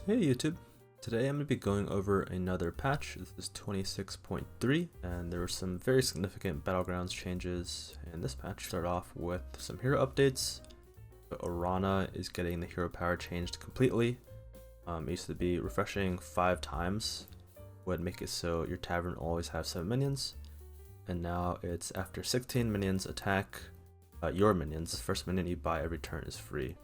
Hey YouTube! Today I'm going to be going over another patch. This is 26.3 and there were some very significant Battlegrounds changes in this patch. Start off with some hero updates. Arana is getting the hero power changed completely. It used to be refreshing 5 times, would make it so your tavern always have 7 minions, and now it's after 16 minions attack your minions. The first minion you buy every turn is free,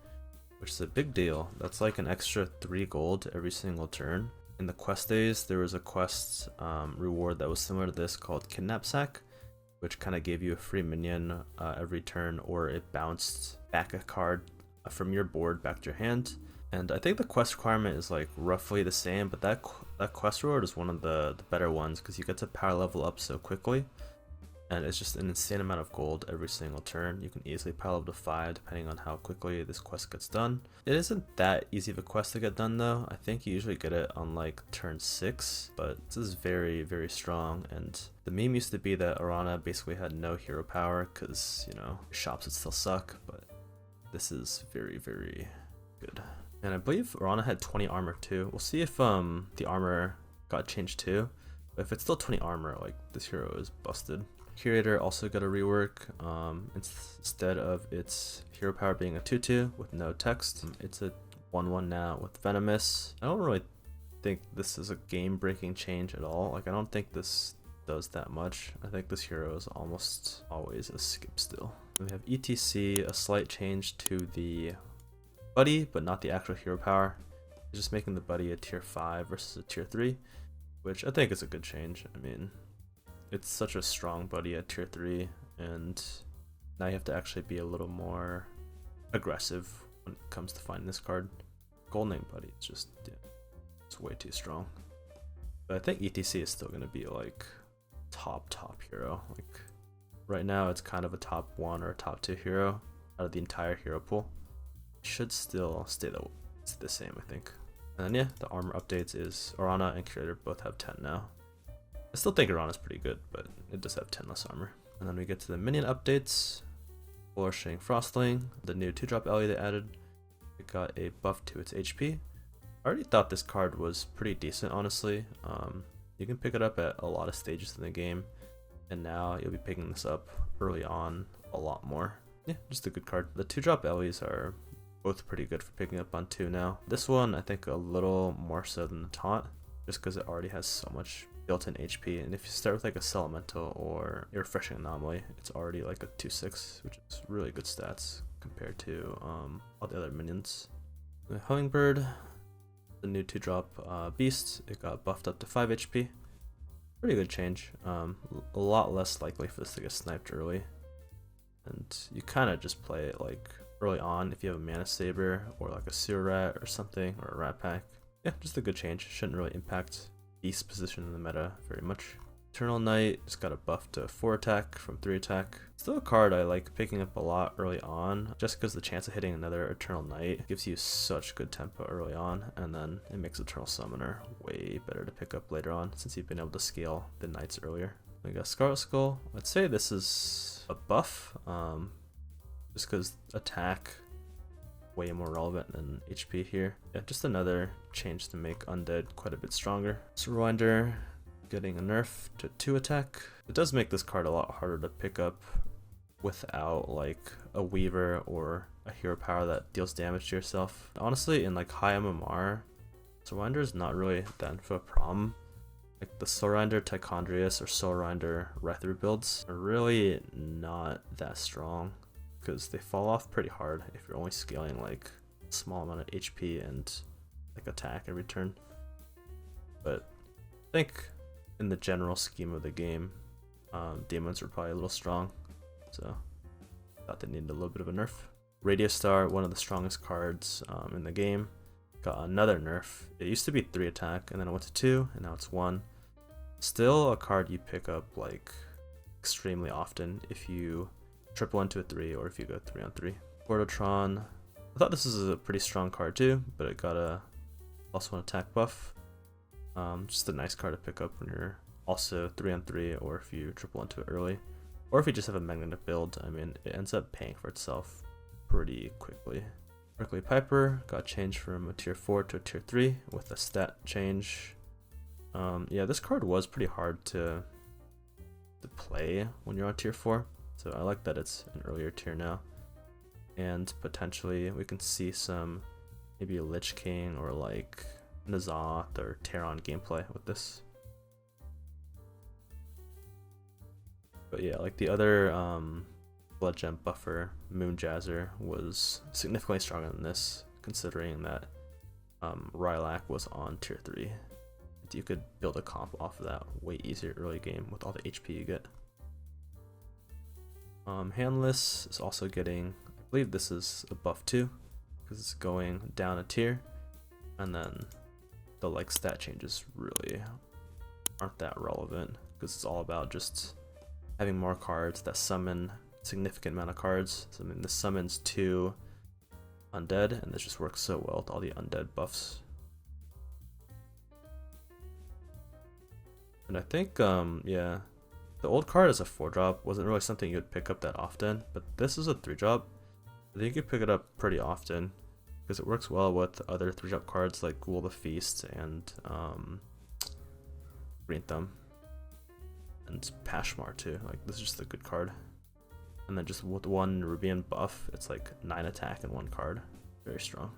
which is a big deal. That's like an extra 3 gold every single turn. In the quest days, there was a quest reward that was similar to this called Kidnap Sack, which kind of gave you a free minion every turn, or it bounced back a card from your board back to your hand. And I think the quest requirement is like roughly the same, but that quest reward is one of the better ones because you get to power level up so quickly. And it's just an insane amount of gold every single turn. You can easily power up to 5 depending on how quickly this quest gets done. It isn't that easy of a quest to get done though. I think you usually get it on like turn 6, but this is very, very strong. And the meme used to be that Arana basically had no hero power because, you know, shops would still suck, but this is very, very good. And I believe Arana had 20 armor too. We'll see if the armor got changed too. But if it's still 20 armor, like this hero is busted. Curator also got a rework. Instead of its hero power being a 2/2 with no text, it's a 1/1 now with Venomous. I don't really think this is a game-breaking change at all. Like, I don't think this does that much. I think this hero is almost always a skip still. And we have ETC, a slight change to the buddy, but not the actual hero power. It's just making the buddy a tier 5 versus a tier 3, which I think is a good change. I mean, it's such a strong buddy at tier 3, and now you have to actually be a little more aggressive when it comes to finding this card. Golden buddy, it's just, yeah, it's way too strong. But I think ETC is still going to be like top hero. Like right now it's kind of a top 1 or a top 2 hero out of the entire hero pool. It should still stay the same, I think. And then yeah, the armor updates is Arana and Curator both have 10 now. I still think Arana's pretty good, but it does have 10 less armor. And then we get to the minion updates. Flourishing Frostling, the new 2-drop alley they added. It got a buff to its HP. I already thought this card was pretty decent, honestly. You can pick it up at a lot of stages in the game, and now you'll be picking this up early on a lot more. Yeah, just a good card. The 2-drop alleys are both pretty good for picking up on 2 now. This one, I think a little more so than the taunt, just because it already has so much built-in HP, and if you start with like a Elemental or a refreshing anomaly, it's already like a 2/6, which is really good stats compared to all the other minions. The Hummingbird, the new 2-drop beast, it got buffed up to 5 HP. Pretty good change. A lot less likely for this to get sniped early, and you kind of just play it like early on if you have a Mana Saber or like a Sewer Rat or something, or a Rat Pack. Yeah, just a good change. Shouldn't really impact beast position in the meta very much. Eternal Knight just got a buff to 4 attack from 3 attack. Still a card I like picking up a lot early on, just because the chance of hitting another Eternal Knight gives you such good tempo early on, and then it makes Eternal Summoner way better to pick up later on since you've been able to scale the Knights earlier. We got Scarlet Skull. I'd say this is a buff, just because attack way more relevant than HP here. Yeah, just another change to make Undead quite a bit stronger. Surwinder getting a nerf to 2 attack. It does make this card a lot harder to pick up without like a Weaver or a hero power that deals damage to yourself. Honestly, in like high MMR, Surwinder is not really that of a problem. Like the Surwinder Tichondrius or Surwinder Ryther builds are really not that strong, because they fall off pretty hard if you're only scaling like a small amount of HP and like attack every turn. But I think in the general scheme of the game, demons are probably a little strong, so I thought they needed a little bit of a nerf. Radio Star, one of the strongest cards in the game, got another nerf. It used to be 3 attack, and then it went to 2, and now it's 1. Still a card you pick up like extremely often if you triple into a 3 or if you go 3-on-3. Portatron, I thought this was a pretty strong card too, but it got a also an attack buff. Just a nice card to pick up when you're also 3-on-3, or if you triple into it early, or if you just have a magnetic build. I mean, it ends up paying for itself pretty quickly. Berkeley Piper got changed from a tier 4 to a tier 3 with a stat change. Yeah, this card was pretty hard to play when you're on tier 4, so I like that it's an earlier tier now. And potentially we can see some maybe Lich King or like N'Zoth or Terran gameplay with this. But yeah, like the other Blood Gem Buffer, Moonjazzer, was significantly stronger than this, considering that Rylack was on tier 3. You could build a comp off of that way easier early game with all the HP you get. Handless is also getting, I believe this is a buff too, because it's going down a tier, and then the like stat changes really aren't that relevant because it's all about just having more cards that summon a significant amount of cards. So I mean, this summons 2 undead, and this just works so well with all the undead buffs. And I think, yeah, the old card as a 4-drop wasn't really something you would pick up that often, but this is a 3-drop. I think you pick it up pretty often because it works well with other 3-drop cards like Ghoul the Feast and Green Thumb and Pashmar too. Like, this is just a good card. And then just with 1 Rubian buff, it's like 9 attack in 1 card. Very strong.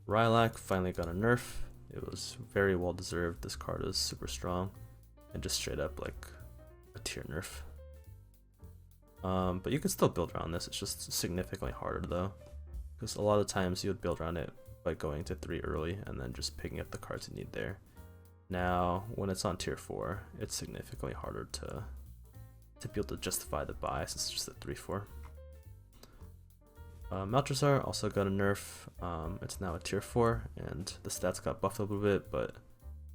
Rylack finally got a nerf. It was very well deserved. This card is super strong and just straight up like a tier nerf. But you can still build around this. It's just significantly harder though, because a lot of times you would build around it by going to 3 early and then just picking up the cards you need there. Now, when it's on tier 4, it's significantly harder to be able to justify the buy since it's just a 3/4. Mordrazar also got a nerf. It's now a tier 4, and the stats got buffed a little bit, but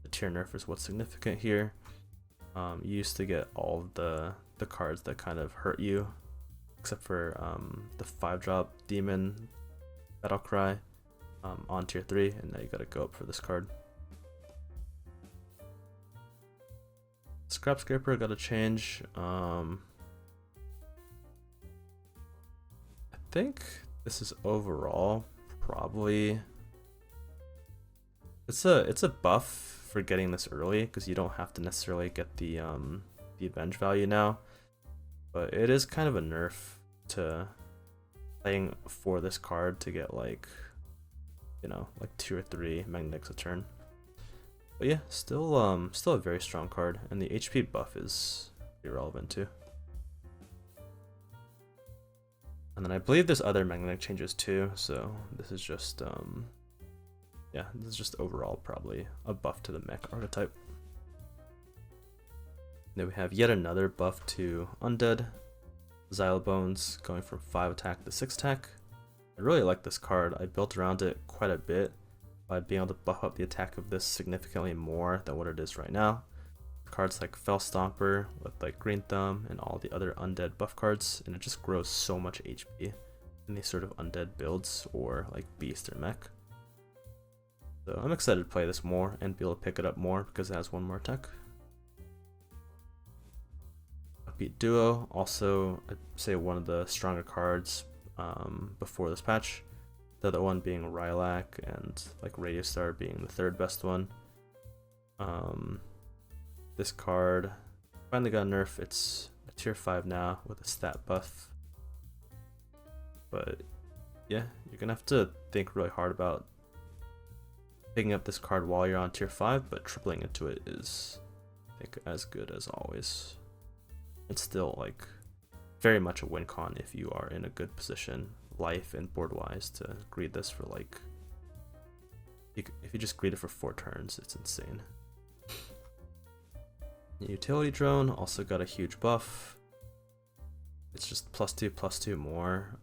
the tier nerf is what's significant here. You used to get all of the cards that kind of hurt you, except for the 5-drop Demon Battlecry on tier 3, and now you gotta go up for this card. Scrubscriber got a change. I think this is overall probably it's a buff for getting this early because you don't have to necessarily get the avenge value now, but it is kind of a nerf to playing for this card to get like, you know, like 2 or 3 magnetics a turn. But yeah, still a very strong card, and the HP buff is irrelevant too. And then I believe there's other magnetic changes too, so this is just yeah, this is just overall probably a buff to the mech archetype. Then we have yet another buff to Undead Xylophones, going from 5 attack to 6 attack. I really like this card. I built around it quite a bit by being able to buff up the attack of this significantly more than what it is right now. Cards like Fell Stomper with like Green Thumb and all the other undead buff cards, and it just grows so much HP in these sort of undead builds or like beast or mech. So I'm excited to play this more and be able to pick it up more because it has 1 more attack. Upbeat Duo, also I'd say one of the stronger cards before this patch. The other one being Rylack, and like Radio Star being the 3rd best one. This card finally got a nerf. It's a tier 5 now with a stat buff. But yeah, you're gonna have to think really hard about picking up this card while you're on tier 5, but tripling into it is, I think, as good as always. It's still like very much a win con if you are in a good position, life and board wise, to greed this for like, if you just greed it for 4 turns, it's insane. Utility Drone also got a huge buff. It's just +2/+2 more.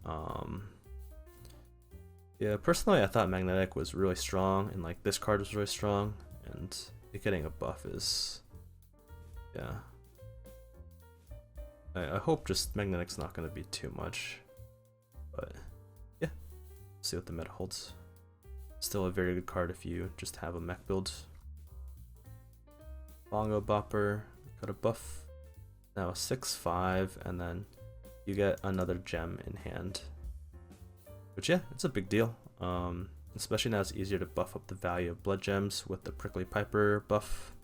Yeah, personally I thought Magnetic was really strong, and like this card was really strong, and it getting a buff is, yeah. I hope just Magnetic's not going to be too much, but yeah, see what the meta holds. Still a very good card if you just have a mech build. Bongo Buffer got a buff, now a 6/5, and then you get another gem in hand. Which, yeah, it's a big deal. Especially now it's easier to buff up the value of blood gems with the Prickly Piper buff.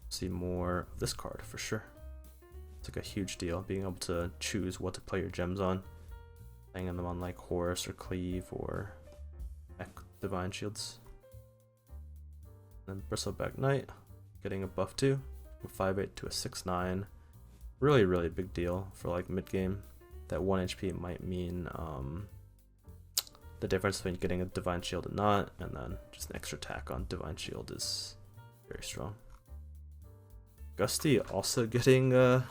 See more of this card for sure. It's like a huge deal, being able to choose what to play your gems on. Playing them on like Horus or Cleave or Divine Shields. And then Bristleback Knight getting a buff too, from 5/8 to a 6/9. Really big deal for like mid game. That 1 HP might mean the difference between getting a Divine Shield and not, and then just an extra attack on Divine Shield is very strong. Gusty also getting a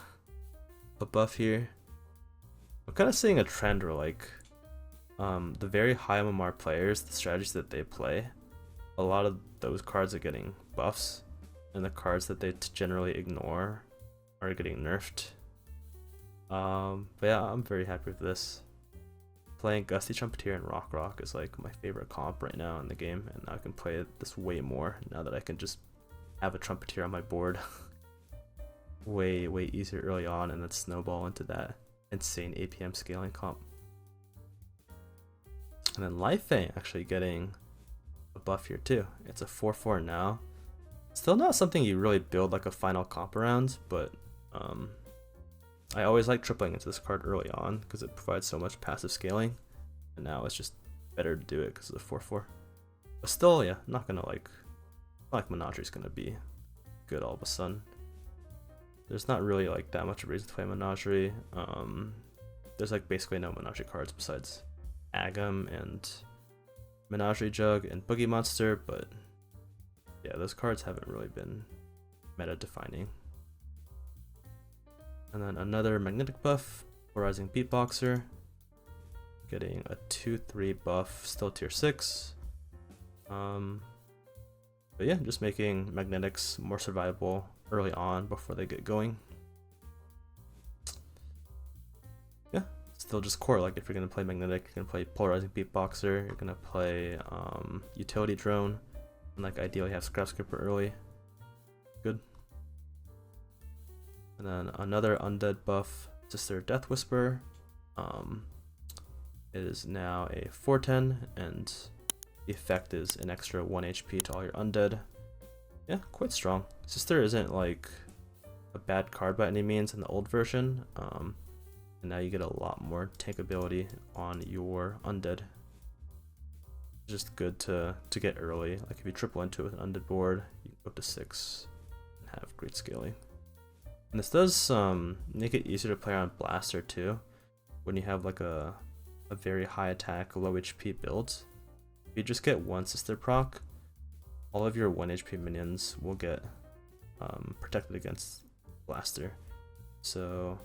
buff here. I'm kind of seeing a trend where like the very high MMR players, the strategies that they play, a lot of those cards are getting buffs, and the cards that they generally ignore are getting nerfed. But yeah, I'm very happy with this. Playing Gusty, Trumpeteer, and Rock is like my favorite comp right now in the game, and I can play this way more now that I can just have a Trumpeteer on my board. way easier early on, and then snowball into that insane APM scaling comp. And then Lifeang actually getting a buff here too. It's a 4/4 now. Still not something you really build like a final comp around, but I always like tripling into this card early on because it provides so much passive scaling, and now it's just better to do it because of the 4/4. But still, yeah, not gonna like Menagerie is gonna be good all of a sudden. There's not really like that much of a reason to play Menagerie. There's like basically no Menagerie cards besides Agam and Menagerie Jug and Boogie Monster, but yeah, those cards haven't really been meta defining. And then another magnetic buff, Polarizing Beatboxer, getting a 2/3 buff, still tier 6. But yeah, just making magnetics more survivable early on before they get going. Yeah, still just core. Like if you're gonna play magnetic, you're gonna play Polarizing Beatboxer, you're gonna play Utility Drone, and like ideally have Scrubscriber early. Good. And then another undead buff, Sister Death Whisper. It is now a 4/10, and the effect is an extra 1 HP to all your undead. Yeah, quite strong. Sister isn't like a bad card by any means in the old version, and now you get a lot more tank ability on your undead. Just good to get early. Like if you triple into it with an undead board, you can go up to 6 and have great scaling. And this does make it easier to play on Blaster too, when you have like a very high attack, low HP build. If you just get one Sister proc, all of your 1 HP minions will get protected against Blaster. So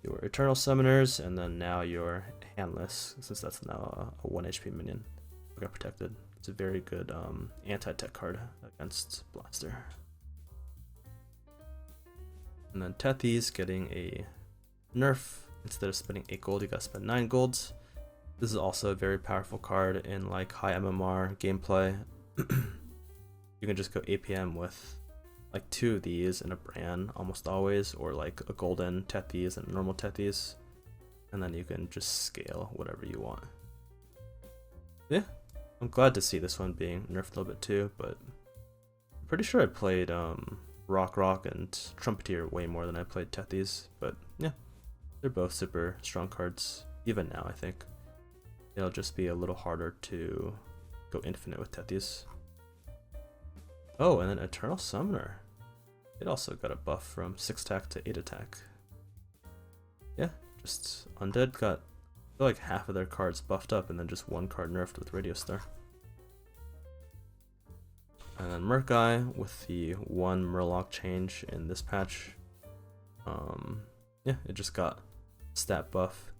your Eternal Summoners, and then now your Handless, since that's now a 1 HP minion, will get protected. It's a very good anti-tech card against Blaster. And then Tethies getting a nerf. Instead of spending 8 gold, you gotta spend 9 gold. This is also a very powerful card in like high MMR gameplay. You can just go APM with like 2 of these in a Bran almost always, or like a golden Tethies and a normal Tethies, and then you can just scale whatever you want. Yeah, I'm glad to see this one being nerfed a little bit too, but I'm pretty sure I played Rock and Trumpeteer way more than I played Tethies, but yeah, they're both super strong cards. Even now, I think it'll just be a little harder to go infinite with Tethies. Oh, and then Eternal Summoner. It also got a buff from 6 attack to 8 attack. Yeah, just Undead got, I feel like half of their cards buffed up and then just 1 card nerfed with Radio Star. And then Murkai with the 1 Murloc change in this patch. Yeah, it just got stat buff.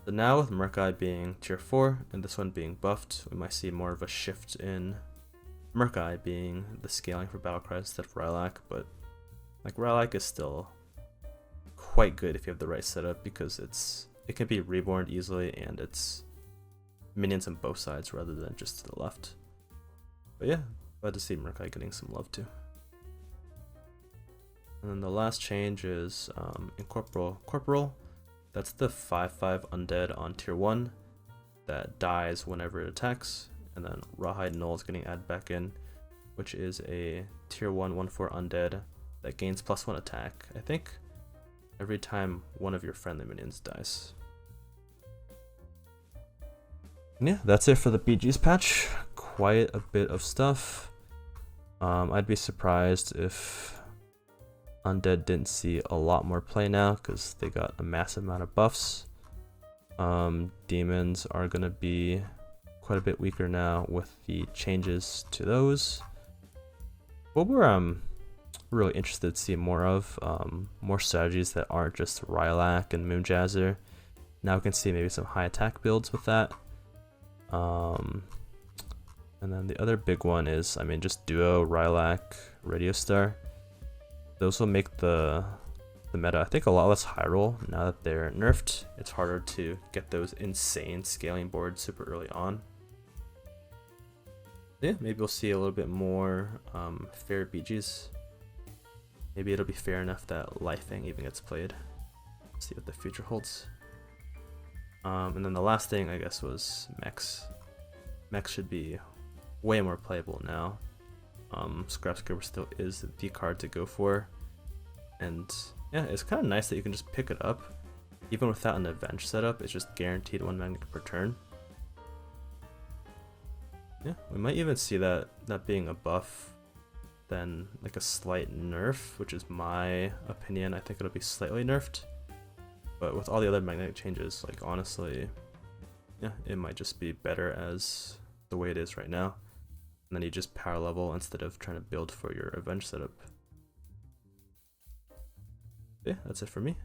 So now with Murkai being tier 4 and this one being buffed, we might see more of a shift in Murkai being the scaling for Battlecry instead of Rylack, but like Rylack is still quite good if you have the right setup, because it can be reborn easily and it's minions on both sides rather than just to the left. But yeah, glad to see Murkai getting some love too. And then the last change is Incorporeal Corporal. that's the 5/5 undead on tier 1 that dies whenever it attacks, and then Rawhide Null is getting added back in, which is a tier 1 1/4 undead that gains +1 attack, I think, every time one of your friendly minions dies. And yeah, that's it for the BG's patch. Quite a bit of stuff. I'd be surprised if Undead didn't see a lot more play now, because they got a massive amount of buffs. Demons are going to be quite a bit weaker now with the changes to those. What we're really interested to see more of, more strategies that aren't just Rylack and Moonjazer. Now we can see maybe some high attack builds with that. And then the other big one is, I mean, just Duo, Rylack, Radio Star. Those will make the meta, I think, a lot less high roll now that they're nerfed. It's harder to get those insane scaling boards super early on. Yeah, maybe we'll see a little bit more fair BGs. Maybe it'll be fair enough that Lifing even gets played. Let's see what the future holds. And then the last thing, I guess, was mechs. Mechs should be way more playable now. Scrubscriber still is the card to go for. And yeah, it's kind of nice that you can just pick it up. Even without an Avenge setup, it's just guaranteed 1 magnet per turn. Yeah, we might even see that being a buff, then like a slight nerf, which is my opinion. I think it'll be slightly nerfed. But with all the other magnetic changes, like, honestly, yeah, it might just be better as the way it is right now. And then you just power level instead of trying to build for your Avenge setup. Yeah, that's it for me.